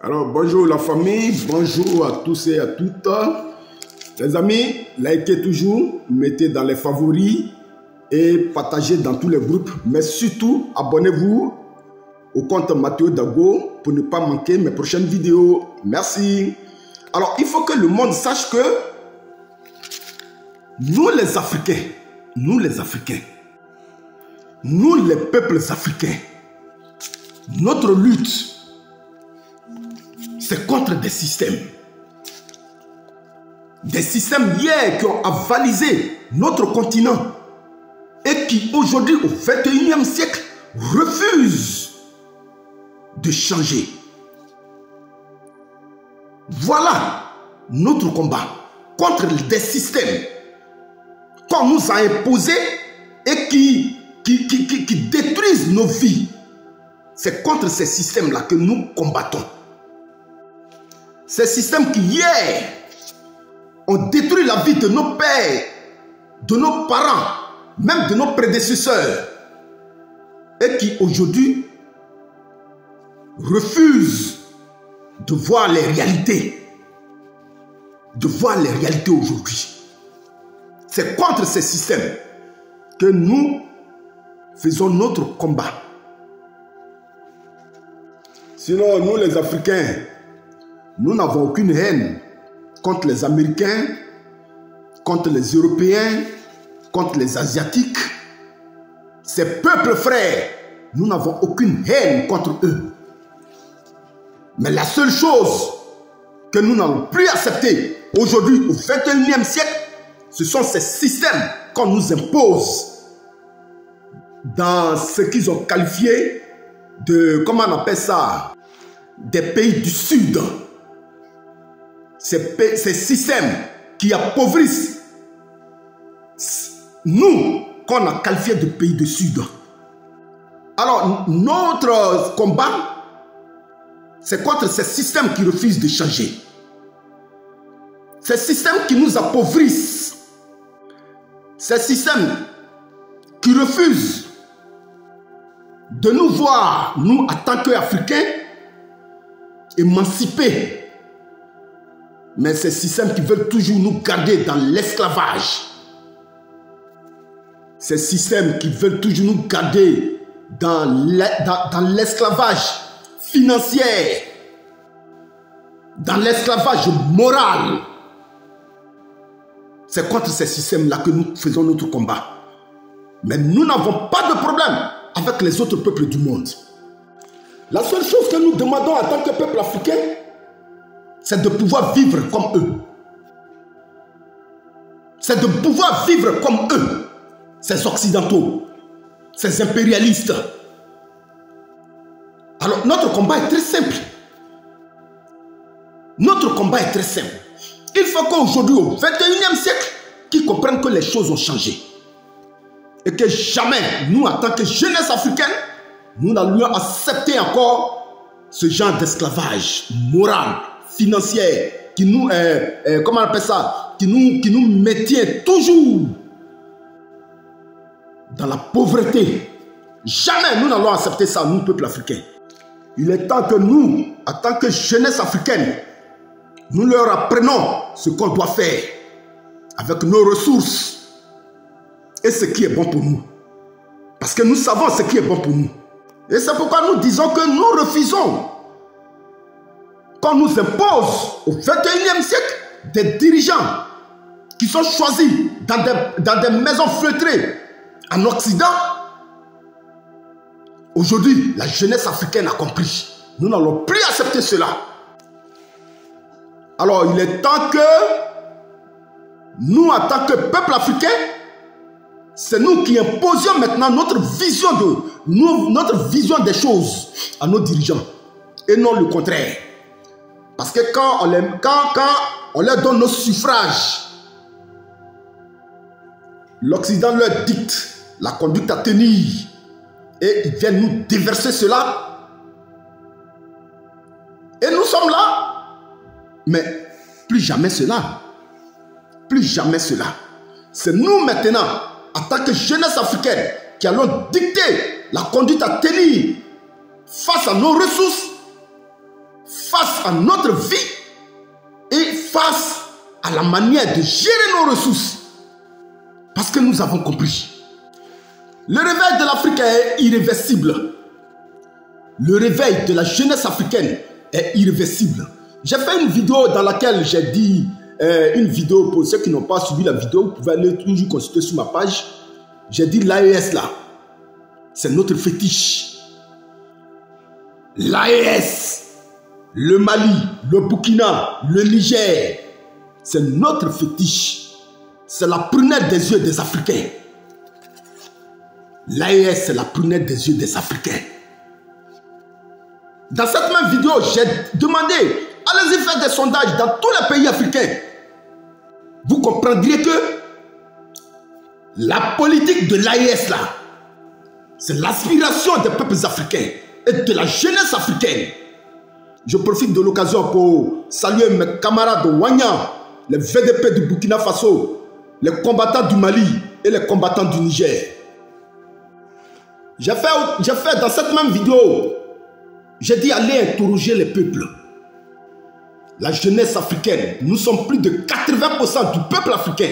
Alors, bonjour la famille, bonjour à tous et à toutes. Les amis, likez toujours, mettez dans les favoris et partagez dans tous les groupes. Mais surtout, abonnez-vous au compte Mathéo Dago pour ne pas manquer mes prochaines vidéos. Merci. Alors, il faut que le monde sache que nous les Africains, nous les peuples africains, notre lutte, c'est contre des systèmes hier qui ont avalisé notre continent et qui aujourd'hui au 21e siècle refusent de changer. Voilà notre combat contre des systèmes qu'on nous a imposés et qui détruisent nos vies. C'est contre ces systèmes-là que nous combattons. Ces systèmes qui hier ont détruit la vie de nos pères, de nos parents, même de nos prédécesseurs, et qui aujourd'hui refusent de voir les réalités, aujourd'hui. C'est contre ces systèmes que nous faisons notre combat. Sinon, nous les Africains, nous n'avons aucune haine contre les Américains, contre les Européens, contre les Asiatiques. Ces peuples frères, nous n'avons aucune haine contre eux. Mais la seule chose que nous n'allons plus accepter aujourd'hui au 21e siècle, ce sont ces systèmes qu'on nous impose dans ce qu'ils ont qualifié de, comment on appelle ça, des pays du Sud. Ces systèmes qui appauvrissent nous, qu'on a qualifié de pays du Sud. Alors, notre combat, c'est contre ces systèmes qui refusent de changer. Ces systèmes qui nous appauvrissent. Ces systèmes qui refusent de nous voir, nous, en tant qu'Africains, émancipés. Mais ces systèmes qui veulent toujours nous garder dans l'esclavage. Ces systèmes qui veulent toujours nous garder dans l'esclavage financier, dans l'esclavage moral. C'est contre ces systèmes-là que nous faisons notre combat. Mais nous n'avons pas de problème avec les autres peuples du monde. La seule chose que nous demandons en tant que peuple africain, c'est de pouvoir vivre comme eux. C'est de pouvoir vivre comme eux, ces occidentaux, ces impérialistes. Alors notre combat est très simple. Notre combat est très simple. Il faut qu'aujourd'hui, au 21e siècle, qu'ils comprennent que les choses ont changé. Et que jamais, nous, en tant que jeunesse africaine, nous n'allions accepter encore ce genre d'esclavage moral, financier, qui nous, comment on appelle ça, qui nous maintient toujours dans la pauvreté. Jamais nous n'allons accepter ça, nous, peuple africain. Il est temps que nous, en tant que jeunesse africaine, nous leur apprenons ce qu'on doit faire avec nos ressources et ce qui est bon pour nous. Parce que nous savons ce qui est bon pour nous. Et c'est pourquoi nous disons que nous refusons qu'on nous impose au 21e siècle des dirigeants qui sont choisis dans des maisons feutrées en Occident. Aujourd'hui, la jeunesse africaine a compris. Nous n'allons plus accepter cela. Alors, il est temps que nous, en tant que peuple africain, c'est nous qui imposions maintenant notre vision des choses à nos dirigeants. Et non le contraire. Parce que quand on leur donne nos suffrages, l'Occident leur dicte la conduite à tenir. Et ils viennent nous déverser cela. Et nous sommes là. Mais plus jamais cela. Plus jamais cela. C'est nous maintenant, en tant que jeunesse africaine, qui allons dicter la conduite à tenir face à nos ressources, face à notre vie et face à la manière de gérer nos ressources. Parce que nous avons compris. Le réveil de l'Afrique est irréversible. Le réveil de la jeunesse africaine est irréversible. J'ai fait une vidéo dans laquelle j'ai dit, une vidéo pour ceux qui n'ont pas suivi la vidéo, vous pouvez aller toujours consulter sur ma page. J'ai dit l'AES là, c'est notre fétiche. L'AES, le Mali, le Burkina, le Niger, c'est notre fétiche. C'est la prunelle des yeux des Africains. L'AES, c'est la prunelle des yeux des Africains. Dans cette même vidéo, j'ai demandé, allez-y faire des sondages dans tous les pays africains. Vous comprendriez que la politique de l'AES là, c'est l'aspiration des peuples africains et de la jeunesse africaine. Je profite de l'occasion pour saluer mes camarades de Wanya, les VDP du Burkina Faso, les combattants du Mali et les combattants du Niger. J'ai fait dans cette même vidéo, j'ai dit allez interroger les peuples. La jeunesse africaine, nous sommes plus de 80% du peuple africain,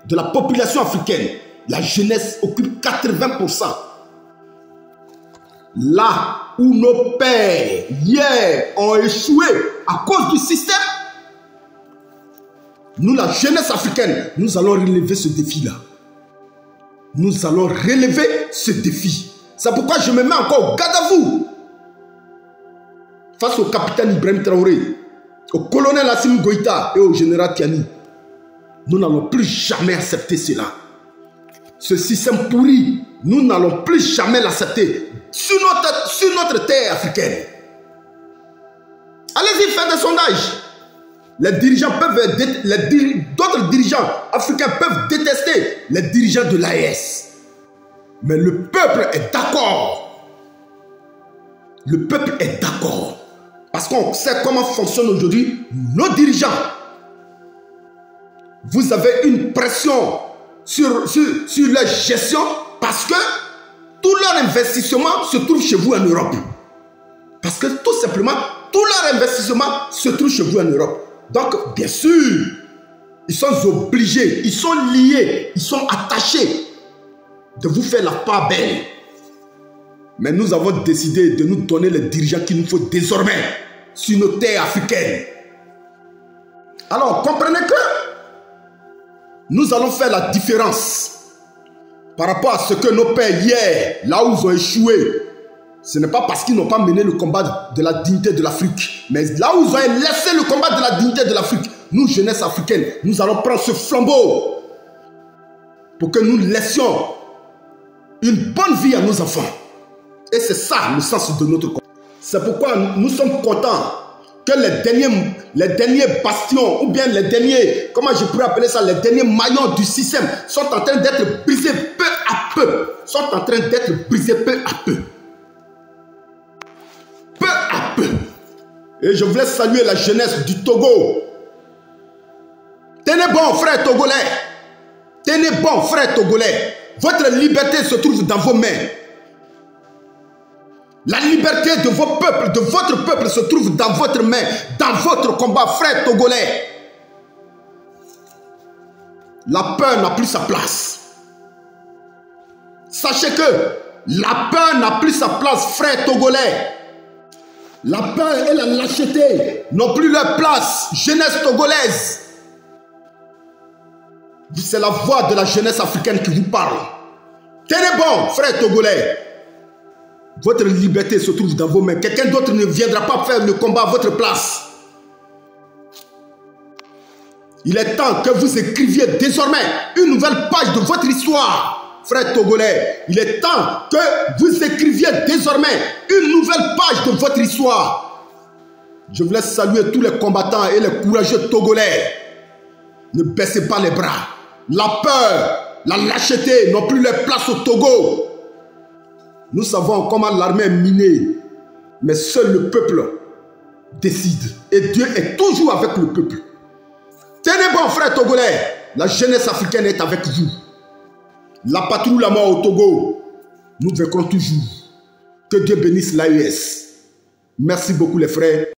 de la population africaine. La jeunesse occupe 80%. Là où nos pères hier ont échoué à cause du système, nous, la jeunesse africaine, nous allons relever ce défi-là. Nous allons relever ce défi. C'est pourquoi je me mets encore au garde à vous face au capitaine Ibrahim Traoré, au colonel Assimi Goïta et au général Tiani. Nous n'allons plus jamais accepter cela. Ce système pourri, nous n'allons plus jamais l'accepter sur notre terre africaine. Allez-y faire des sondages. Les dirigeants peuvent, d'autres dirigeants africains peuvent détester les dirigeants de l'AES. Mais le peuple est d'accord. Le peuple est d'accord. Parce qu'on sait comment fonctionnent aujourd'hui nos dirigeants. Vous avez une pression sur leur gestion parce que tout leur investissement se trouve chez vous en Europe. Parce que tout simplement, tout leur investissement se trouve chez vous en Europe. Donc, bien sûr, ils sont obligés, ils sont liés, ils sont attachés de vous faire la part belle. Mais nous avons décidé de nous donner les dirigeants qu'il nous faut désormais sur nos terres africaines. Alors, comprenez que nous allons faire la différence par rapport à ce que nos pères hier, là où ils ont échoué. Ce n'est pas parce qu'ils n'ont pas mené le combat de la dignité de l'Afrique, mais là où ils ont laissé le combat de la dignité de l'Afrique, nous, jeunesse africaine, nous allons prendre ce flambeau pour que nous laissions une bonne vie à nos enfants. Et c'est ça le sens de notre combat. C'est pourquoi nous sommes contents que les derniers bastions, ou bien les derniers, comment je pourrais appeler ça, les derniers maillons du système sont en train d'être brisés peu à peu. Sont en train d'être brisés peu à peu. Peu à peu. Et je voulais saluer la jeunesse du Togo. Tenez bon, frère togolais. Tenez bon, frère togolais. Votre liberté se trouve dans vos mains. La liberté de vos peuples, de votre peuple se trouve dans votre main, dans votre combat, frère togolais. La peur n'a plus sa place. Sachez que la peur n'a plus sa place, frère togolais. La peur et la lâcheté n'ont plus leur place, jeunesse togolaise. C'est la voix de la jeunesse africaine qui vous parle. Tenez bon, frère togolais. Votre liberté se trouve dans vos mains. Quelqu'un d'autre ne viendra pas faire le combat à votre place. Il est temps que vous écriviez désormais une nouvelle page de votre histoire, frère togolais. Il est temps que vous écriviez désormais une nouvelle page de votre histoire. Je voulais saluer tous les combattants et les courageux togolais. Ne baissez pas les bras. La peur, la lâcheté n'ont plus leur place au Togo. Nous savons comment l'armée est minée, mais seul le peuple décide. Et Dieu est toujours avec le peuple. Tenez bon, frère togolais, la jeunesse africaine est avec vous. La patrouille la mort au Togo, nous vaincrons toujours. Que Dieu bénisse l'AES. Merci beaucoup les frères.